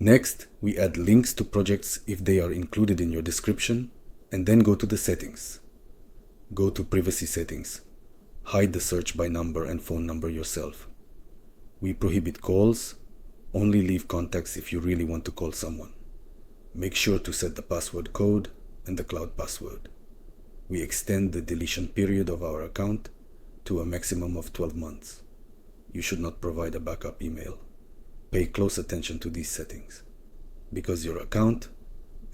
Next, we add links to projects if they are included in your description, and then go to the settings. Go to privacy settings. Hide the search by number and phone number yourself. We prohibit calls. Only leave contacts if you really want to call someone. Make sure to set the password code and the cloud password. We extend the deletion period of our account to a maximum of 12 months. You should not provide a backup email. Pay close attention to these settings, because your account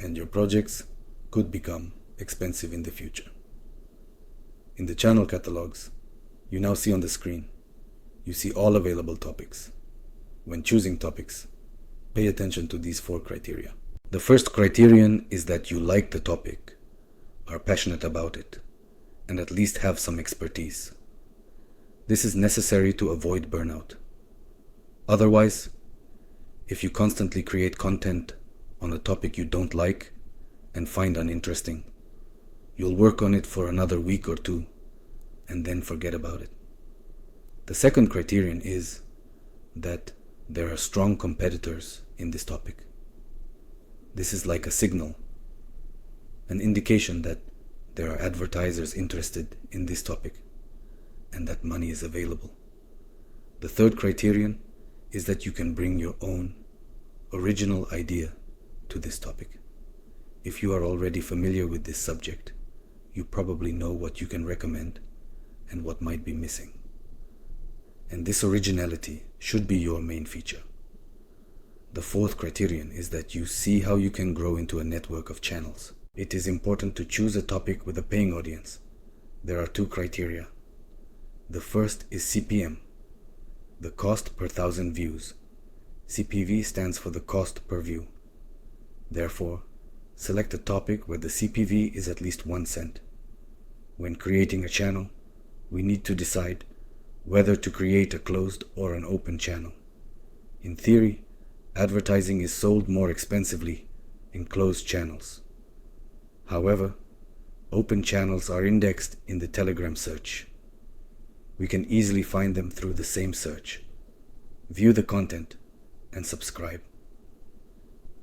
and your projects could become expensive in the future. In the channel catalogs, you now see on the screen, you see all available topics. When choosing topics, pay attention to these 4 criteria. The first criterion is that you like the topic, are passionate about it, and at least have some expertise. This is necessary to avoid burnout. Otherwise, if you constantly create content on a topic you don't like and find uninteresting, you'll work on it for another week or 2 and then forget about it. The second criterion is that there are strong competitors in this topic. This is like a signal, an indication that there are advertisers interested in this topic and that money is available. The third criterion is that you can bring your own original idea to this topic. If you are already familiar with this subject, you probably know what you can recommend and what might be missing. And this originality should be your main feature. The fourth criterion is that you see how you can grow into a network of channels. It is important to choose a topic with a paying audience. There are 2 criteria. The first is CPM, the cost per 1,000 views. CPV stands for the cost per view. Therefore, select a topic where the CPV is at least 1 cent. When creating a channel, we need to decide whether to create a closed or an open channel. In theory, advertising is sold more expensively in closed channels. However, open channels are indexed in the Telegram search. We can easily find them through the same search. View the content and subscribe.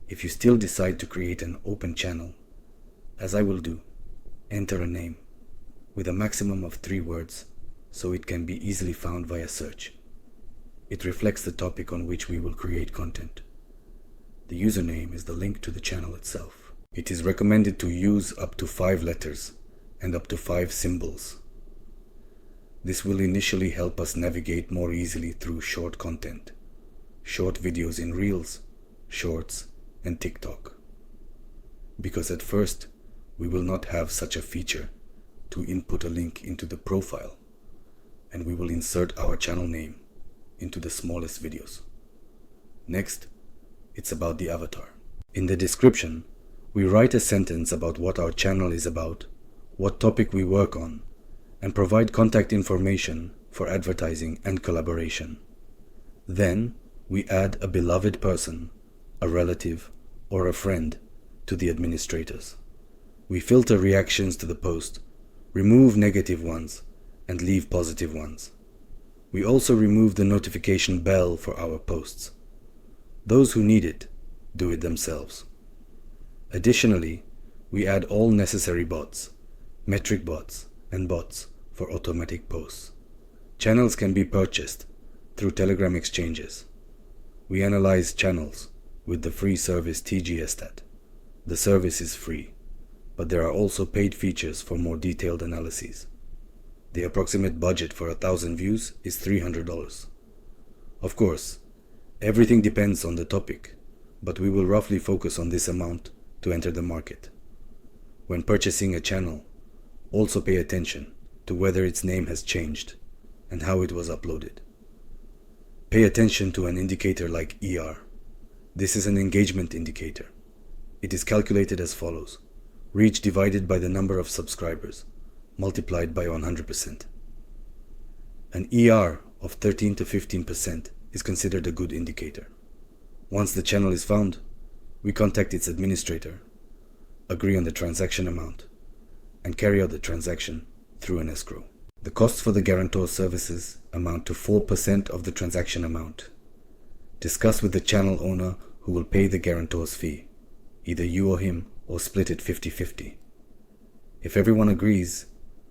If you still decide to create an open channel, as I will do, enter a name with a maximum of 3 words so it can be easily found via search. It reflects the topic on which we will create content. The username is the link to the channel itself. It is recommended to use up to 5 letters and up to 5 symbols. This will initially help us navigate more easily through short content, short videos in Reels, Shorts, and TikTok. Because at first, we will not have such a feature to input a link into the profile, and we will insert our channel name into the smallest videos. Next, it's about the avatar. In the description, we write a sentence about what our channel is about, what topic we work on, and provide contact information for advertising and collaboration. Then, we add a beloved person, a relative, or a friend to the administrators. We filter reactions to the post, remove negative ones, and leave positive ones. We also remove the notification bell for our posts. Those who need it, do it themselves. Additionally, we add all necessary bots, metric bots, and bots for automatic posts. Channels can be purchased through Telegram exchanges. We analyze channels with the free service TGStat. The service is free, but there are also paid features for more detailed analyses. The approximate budget for 1,000 views is $300. Of course, everything depends on the topic, but we will roughly focus on this amount to enter the market. When purchasing a channel, also pay attention to whether its name has changed and how it was uploaded. Pay attention to an indicator like ER. This is an engagement indicator. It is calculated as follows: reach divided by the number of subscribers, multiplied by 100%. An ER of 13 to 15% is considered a good indicator. Once the channel is found, we contact its administrator, agree on the transaction amount, and carry out the transaction through an escrow. The costs for the guarantor services amount to 4% of the transaction amount. Discuss with the channel owner who will pay the guarantor's fee. Either you or him, or split it 50-50. If everyone agrees,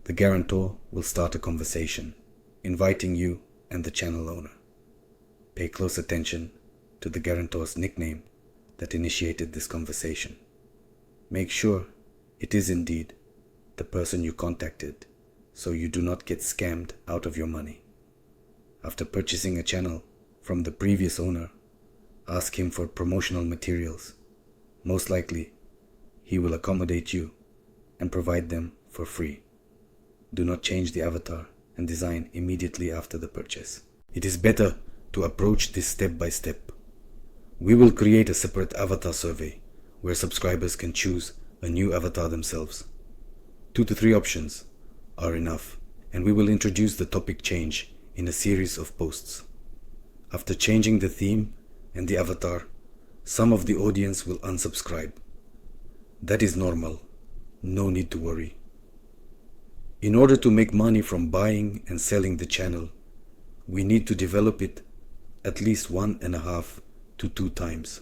the guarantor will start a conversation, inviting you and the channel owner. Pay close attention to the guarantor's nickname that initiated this conversation. Make sure it is indeed the person you contacted, so you do not get scammed out of your money. After purchasing a channel from the previous owner, ask him for promotional materials. Most likely, he will accommodate you and provide them for free. Do not change the avatar and design immediately after the purchase. It is better to approach this step by step. We will create a separate avatar survey where subscribers can choose a new avatar themselves. 2 to 3 options are enough, and we will introduce the topic change in a series of posts. After changing the theme and the avatar, some of the audience will unsubscribe. That is normal. No need to worry. In order to make money from buying and selling the channel, we need to develop it at least 1.5 to 2 times.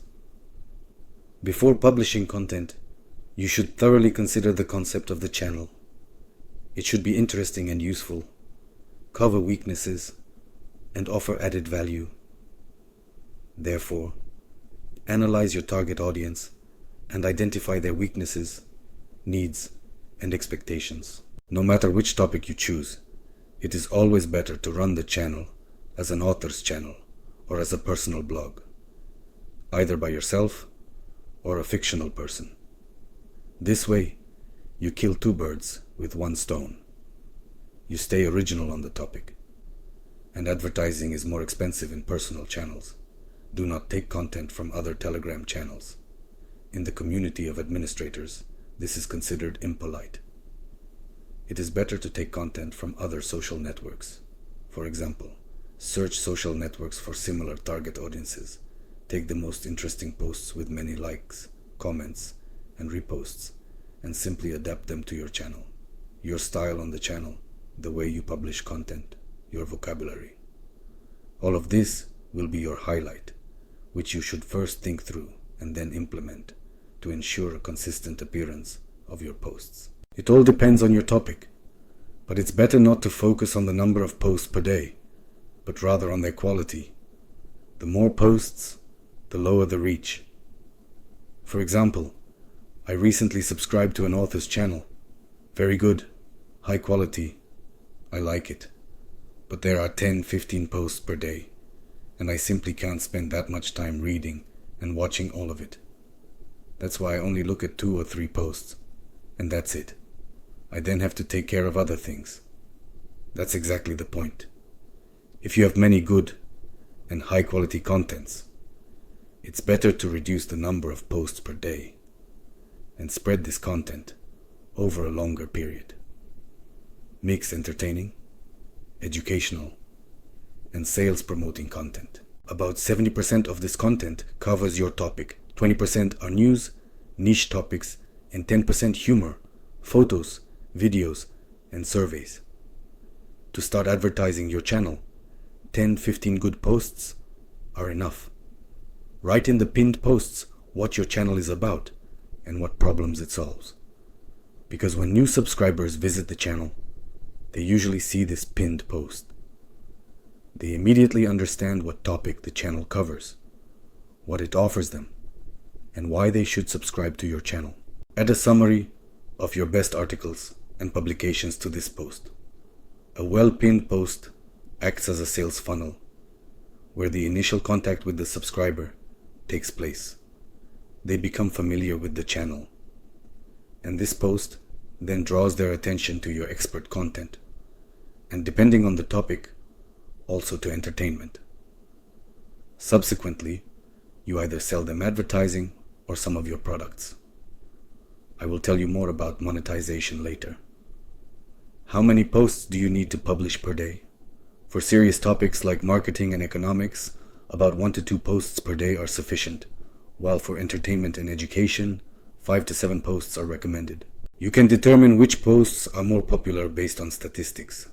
Before publishing content, you should thoroughly consider the concept of the channel. It should be interesting and useful, cover weaknesses, and offer added value. Therefore, analyze your target audience and identify their weaknesses, needs, and expectations. No matter which topic you choose, it is always better to run the channel as an author's channel or as a personal blog, either by yourself or a fictional person. This way, you kill 2 birds with 1 stone. You stay original on the topic, and advertising is more expensive in personal channels. Do not take content from other Telegram channels. In the community of administrators, this is considered impolite. It is better to take content from other social networks. For example, search social networks for similar target audiences. Take the most interesting posts with many likes, comments, and reposts, and simply adapt them to your channel. Your style on the channel, the way you publish content, your vocabulary. All of this will be your highlight, which you should first think through and then implement to ensure a consistent appearance of your posts. It all depends on your topic, but it's better not to focus on the number of posts per day, but rather on their quality. The more posts, the lower the reach. For example, I recently subscribed to an author's channel. Very good, high quality, I like it. But there are 10-15 posts per day, and I simply can't spend that much time reading and watching all of it. That's why I only look at 2 or 3 posts, and that's it. I then have to take care of other things. That's exactly the point. If you have many good and high quality contents, it's better to reduce the number of posts per day and spread this content over a longer period. Mix entertaining, educational, and sales promoting content. About 70% of this content covers your topic, 20% are news, niche topics, and 10% humor, photos, videos, and surveys. To start advertising your channel, 10-15 good posts are enough. Write in the pinned posts what your channel is about and what problems it solves. Because when new subscribers visit the channel, they usually see this pinned post. They immediately understand what topic the channel covers, what it offers them, and why they should subscribe to your channel. Add a summary of your best articles and publications to this post. A well-pinned post acts as a sales funnel, where the initial contact with the subscriber takes place. They become familiar with the channel, and this post then draws their attention to your expert content, and depending on the topic, also to entertainment. Subsequently, you either sell them advertising or some of your products. I will tell you more about monetization later. How many posts do you need to publish per day? For serious topics like marketing and economics, about 1 to 2 posts per day are sufficient, while for entertainment and education, 5 to 7 posts are recommended. You can determine which posts are more popular based on statistics.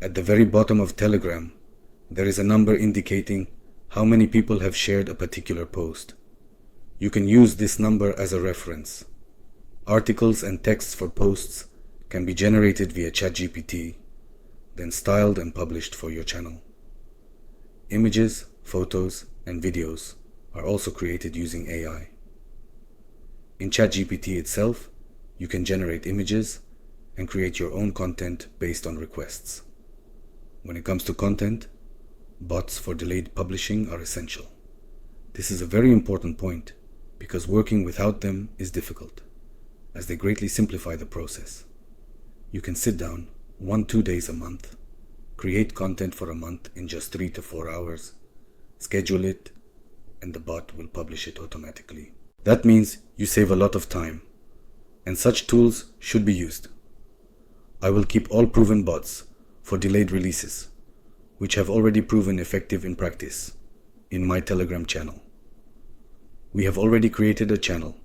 At the very bottom of Telegram, there is a number indicating how many people have shared a particular post. You can use this number as a reference. Articles and texts for posts can be generated via ChatGPT, then styled and published for your channel. Images, photos, and videos are also created using AI. In ChatGPT itself, you can generate images and create your own content based on requests. When it comes to content, bots for delayed publishing are essential. This is a very important point because working without them is difficult, as they greatly simplify the process. You can sit down 1-2 days a month, create content for a month in just 3 to 4 hours, schedule it, and the bot will publish it automatically. That means you save a lot of time, and such tools should be used. I will keep all proven bots for delayed releases, which have already proven effective in practice, in my Telegram channel. We have already created a channel.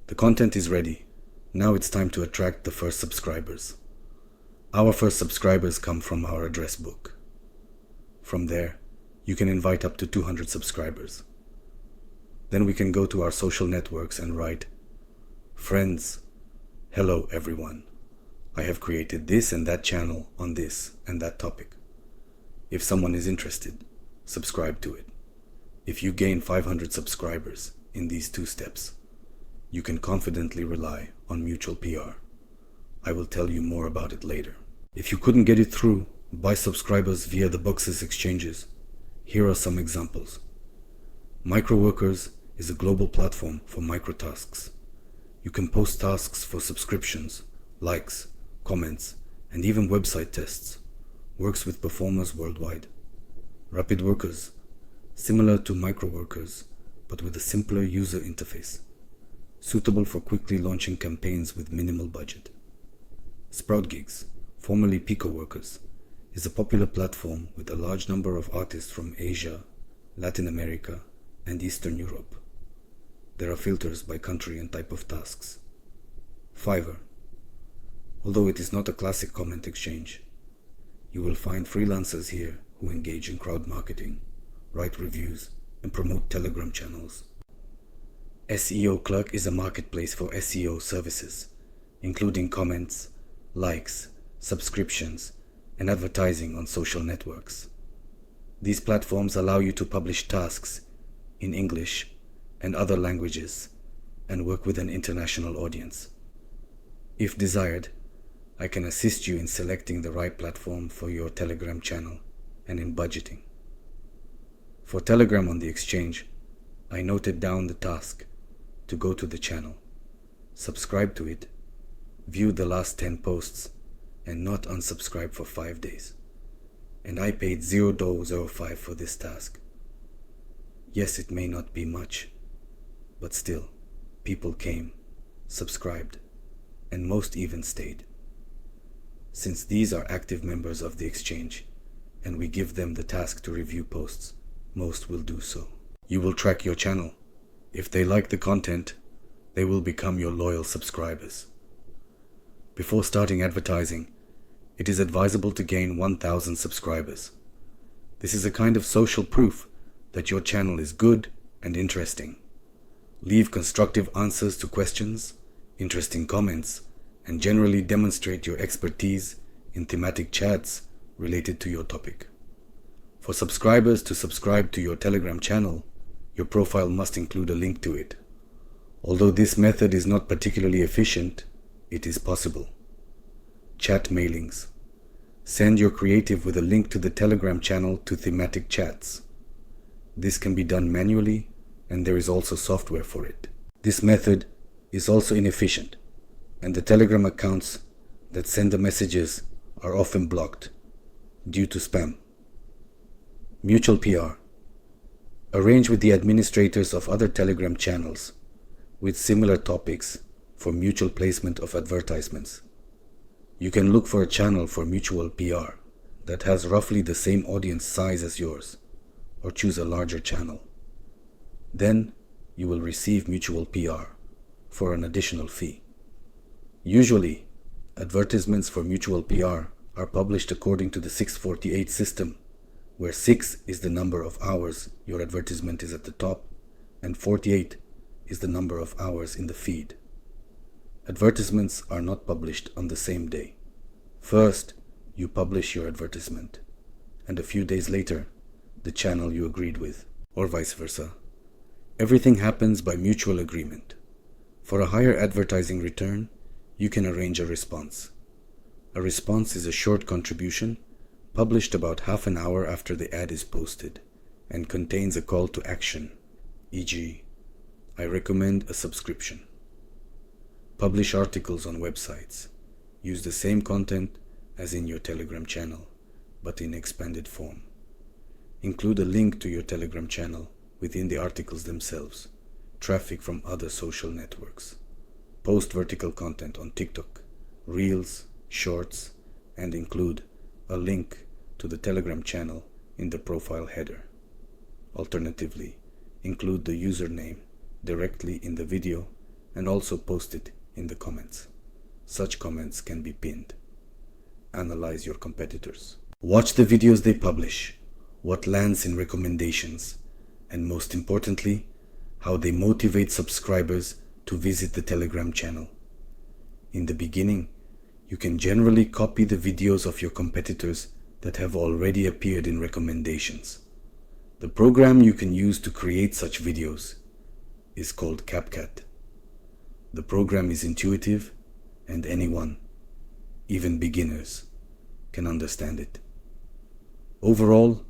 The content is ready. Now it's time to attract the first subscribers. Our first subscribers come from our address book. From there, you can invite up to 200 subscribers. Then we can go to our social networks and write, "Friends, hello everyone. I have created this and that channel on this and that topic. If someone is interested, subscribe to it." If you gain 500 subscribers in these 2 steps, you can confidently rely on mutual PR. I will tell you more about it later. If you couldn't get it through by subscribers via the Boxes exchanges, here are some examples. Microworkers is a global platform for microtasks. You can post tasks for subscriptions, likes, comments, and even website tests. Works with performers worldwide. Rapid Workers, similar to Microworkers, but with a simpler user interface, suitable for quickly launching campaigns with minimal budget. Sprout Gigs, formerly Pico Workers, is a popular platform with a large number of artists from Asia, Latin America, and Eastern Europe. There are filters by country and type of tasks. Fiverr. Although it is not a classic comment exchange, you will find freelancers here who engage in crowd marketing, write reviews, and promote Telegram channels. SEO Clerk is a marketplace for SEO services, including comments, likes, subscriptions, and advertising on social networks. These platforms allow you to publish tasks in English and other languages and work with an international audience. If desired, I can assist you in selecting the right platform for your Telegram channel and in budgeting. For Telegram on the exchange, I noted down the task to go to the channel, subscribe to it, view the last 10 posts, and not unsubscribe for 5 days. And I paid $0.05 for this task. Yes, it may not be much, but still, people came, subscribed, and most even stayed. Since these are active members of the exchange, and we give them the task to review posts, most will do so. You will track your channel. If they like the content, they will become your loyal subscribers. Before starting advertising, it is advisable to gain 1,000 subscribers. This is a kind of social proof that your channel is good and interesting. Leave constructive answers to questions, interesting comments, and generally demonstrate your expertise in thematic chats related to your topic. For subscribers to subscribe to your Telegram channel, your profile must include a link to it. Although this method is not particularly efficient, it is possible. Chat mailings. Send your creative with a link to the Telegram channel to thematic chats. This can be done manually, and there is also software for it. This method is also inefficient, and the Telegram accounts that send the messages are often blocked due to spam. Mutual PR. Arrange with the administrators of other Telegram channels with similar topics for mutual placement of advertisements. You can look for a channel for mutual PR that has roughly the same audience size as yours, or choose a larger channel. Then you will receive mutual PR for an additional fee. Usually, advertisements for mutual PR are published according to the 648 system, where 6 is the number of hours your advertisement is at the top, and 48 is the number of hours in the feed. Advertisements are not published on the same day. First, you publish your advertisement, and a few days later, the channel you agreed with, or vice versa. Everything happens by mutual agreement. For a higher advertising return, you can arrange a response. A response is a short contribution published about half an hour after the ad is posted and contains a call to action, e.g., I recommend a subscription. Publish articles on websites. Use the same content as in your Telegram channel, but in expanded form. Include a link to your Telegram channel within the articles themselves. Traffic from other social networks. Post vertical content on TikTok, Reels, Shorts, and include a link to the Telegram channel in the profile header. Alternatively, include the username directly in the video and also post it in the comments. Such comments can be pinned. Analyze your competitors. Watch the videos they publish, what lands in recommendations, and most importantly, how they motivate subscribers to visit the Telegram channel. In the beginning, you can generally copy the videos of your competitors that have already appeared in recommendations. The program you can use to create such videos is called CapCut. The program is intuitive and anyone, even beginners, can understand it. Overall,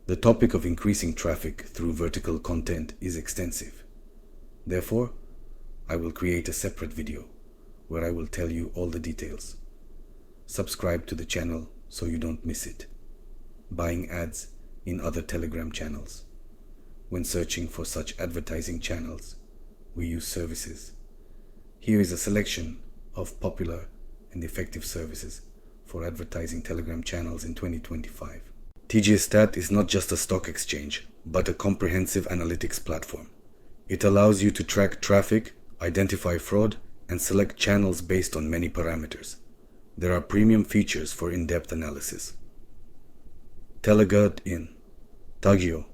the topic of increasing traffic through vertical content is extensive. Therefore, I will create a separate video where I will tell you all the details. Subscribe to the channel so you don't miss it. Buying ads in other Telegram channels. When searching for such advertising channels, we use services. Here is a selection of popular and effective services for advertising Telegram channels in 2025. TGStat is not just a stock exchange, but a comprehensive analytics platform. It allows you to track traffic, identify fraud, and select channels based on many parameters. There are premium features for in-depth analysis. Telegud Tagio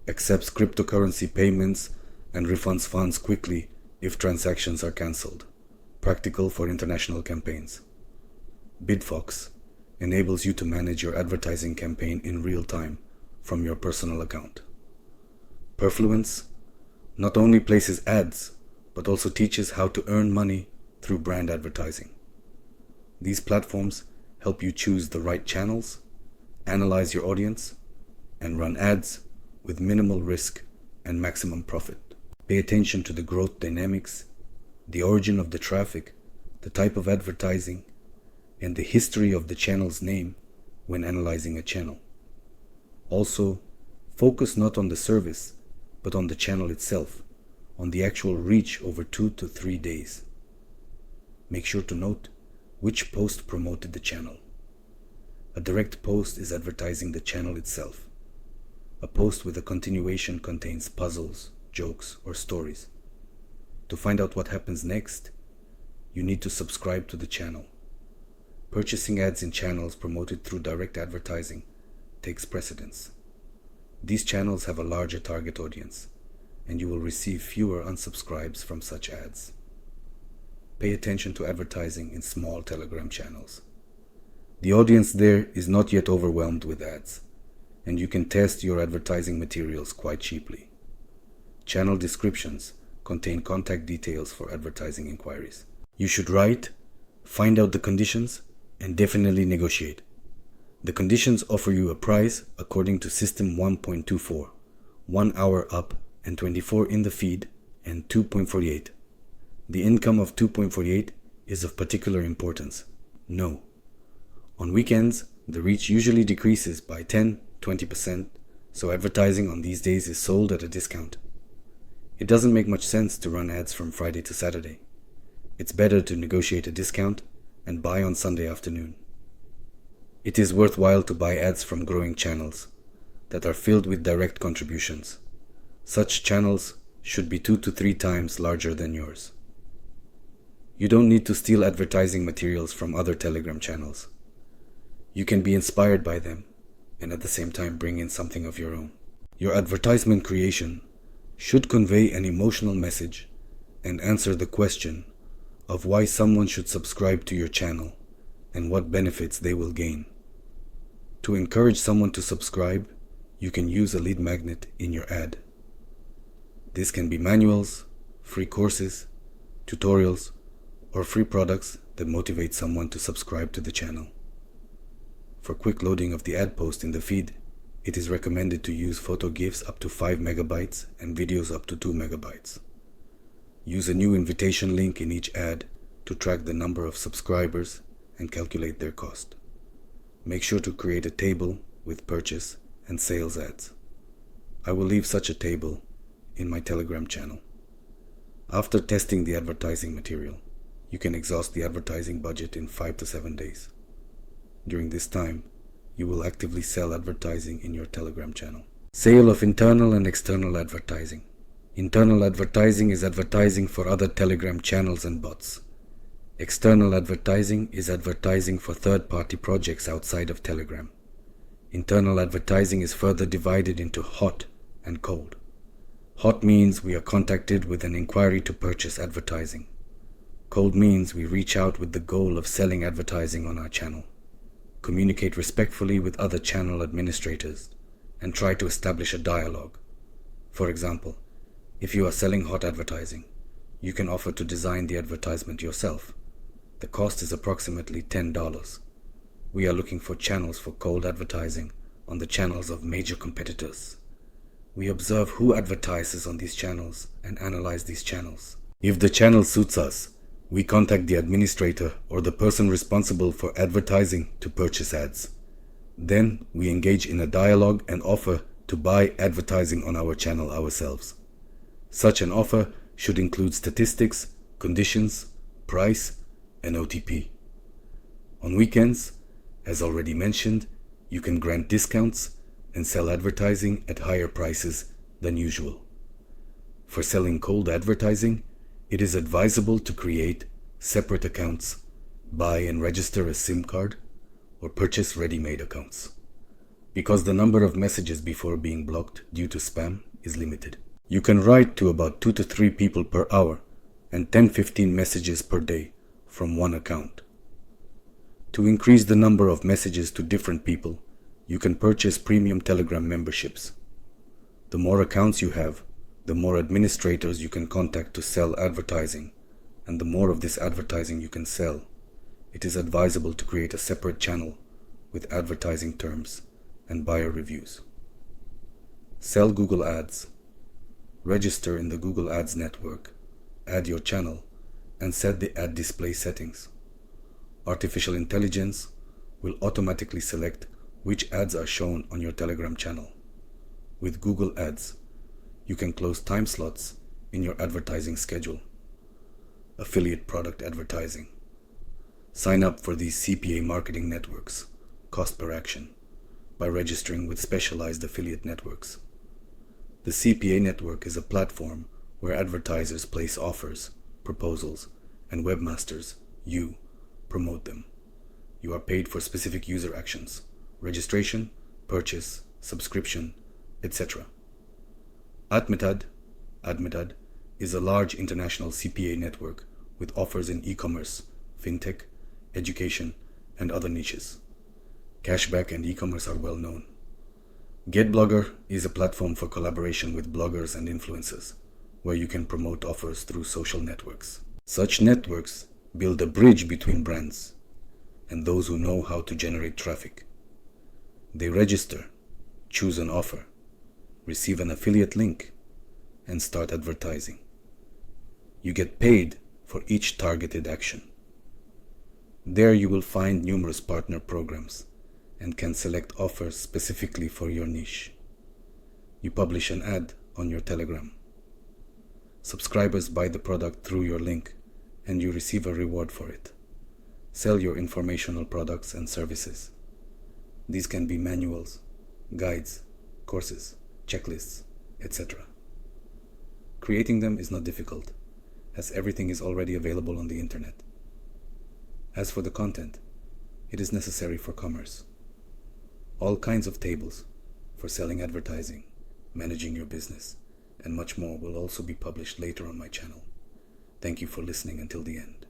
accepts cryptocurrency payments and refunds funds quickly if transactions are cancelled. Practical for international campaigns. Bidfox enables you to manage your advertising campaign in real time from your personal account. Perfluence not only places ads, but also teaches how to earn money through brand advertising. These platforms help you choose the right channels, analyze your audience, and run ads with minimal risk and maximum profit. Pay attention to the growth dynamics, the origin of the traffic, the type of advertising, and the history of the channel's name when analyzing a channel. Also, focus not on the service, but on the channel itself, on the actual reach over 2 to 3 days. Make sure to note which post promoted the channel. A direct post is advertising the channel itself. A post with a continuation contains puzzles, jokes, or stories. To find out what happens next, you need to subscribe to the channel. Purchasing ads in channels promoted through direct advertising takes precedence. These channels have a larger target audience, and you will receive fewer unsubscribes from such ads. Pay attention to advertising in small Telegram channels. The audience there is not yet overwhelmed with ads, and you can test your advertising materials quite cheaply. Channel descriptions contain contact details for advertising inquiries. You should write, find out the conditions, and definitely negotiate. The conditions offer you a price according to System 1.24, 1 hour up and 24 in the feed, and 2.48. The income of 2.48 is of particular importance. No. On weekends, the reach usually decreases by 10-20%, so advertising on these days is sold at a discount. It doesn't make much sense to run ads from Friday to Saturday. It's better to negotiate a discount and buy on Sunday afternoon. It is worthwhile to buy ads from growing channels that are filled with direct contributions. Such channels should be 2 to 3 times larger than yours. You don't need to steal advertising materials from other Telegram channels. You can be inspired by them and at the same time bring in something of your own. Your advertisement creation should convey an emotional message and answer the question of why someone should subscribe to your channel and what benefits they will gain. To encourage someone to subscribe, you can use a lead magnet in your ad. This can be manuals, free courses, tutorials, or free products that motivate someone to subscribe to the channel. For quick loading of the ad post in the feed, it is recommended to use photo GIFs up to 5 megabytes and videos up to 2 megabytes. Use a new invitation link in each ad to track the number of subscribers and calculate their cost. Make sure to create a table with purchase and sales ads. I will leave such a table in my Telegram channel. After testing the advertising material, you can exhaust the advertising budget in 5 to 7 days. During this time, you will actively sell advertising in your Telegram channel. Sale of internal and external advertising. Internal advertising is advertising for other Telegram channels and bots. External advertising is advertising for third-party projects outside of Telegram. Internal advertising is further divided into hot and cold. Hot means we are contacted with an inquiry to purchase advertising. Cold means we reach out with the goal of selling advertising on our channel. Communicate respectfully with other channel administrators and try to establish a dialogue. For example, if you are selling hot advertising, you can offer to design the advertisement yourself. The cost is approximately $10. We are looking for channels for cold advertising on the channels of major competitors. We observe who advertises on these channels and analyze these channels. If the channel suits us, we contact the administrator or the person responsible for advertising to purchase ads. Then we engage in a dialogue and offer to buy advertising on our channel ourselves. Such an offer should include statistics, conditions, price, and OTP. On weekends, as already mentioned, you can grant discounts and sell advertising at higher prices than usual. For selling cold advertising, it is advisable to create separate accounts, buy and register a SIM card, or purchase ready-made accounts, because the number of messages before being blocked due to spam is limited. You can write to about 2 to 3 people per hour and 10-15 messages per day from one account. To increase the number of messages to different people, you can purchase premium Telegram memberships. The more accounts you have, the more administrators you can contact to sell advertising, and the more of this advertising you can sell. It is advisable to create a separate channel with advertising terms and buyer reviews. Sell Google Ads. Register in the Google Ads network, add your channel, and set the ad display settings. Artificial intelligence will automatically select which ads are shown on your Telegram channel. With Google Ads, you can close time slots in your advertising schedule. Affiliate product advertising. Sign up for these CPA marketing networks, cost per action, by registering with specialized affiliate networks. The CPA network is a platform where advertisers place offers, proposals, and webmasters, you, promote them. You are paid for specific user actions, registration, purchase, subscription, etc. Admetad is a large international CPA network with offers in e-commerce, fintech, education, and other niches. Cashback and e-commerce are well known. GetBlogger is a platform for collaboration with bloggers and influencers, where you can promote offers through social networks. Such networks build a bridge between brands and those who know how to generate traffic. They register, choose an offer, receive an affiliate link, and start advertising. You get paid for each targeted action. There you will find numerous partner programs and can select offers specifically for your niche. You publish an ad on your Telegram. Subscribers buy the product through your link and you receive a reward for it. Sell your informational products and services. These can be manuals, guides, courses, checklists, etc. Creating them is not difficult, as everything is already available on the internet. As for the content, it is necessary for commerce. All kinds of tables for selling advertising, managing your business, and much more will also be published later on my channel. Thank you for listening until the end.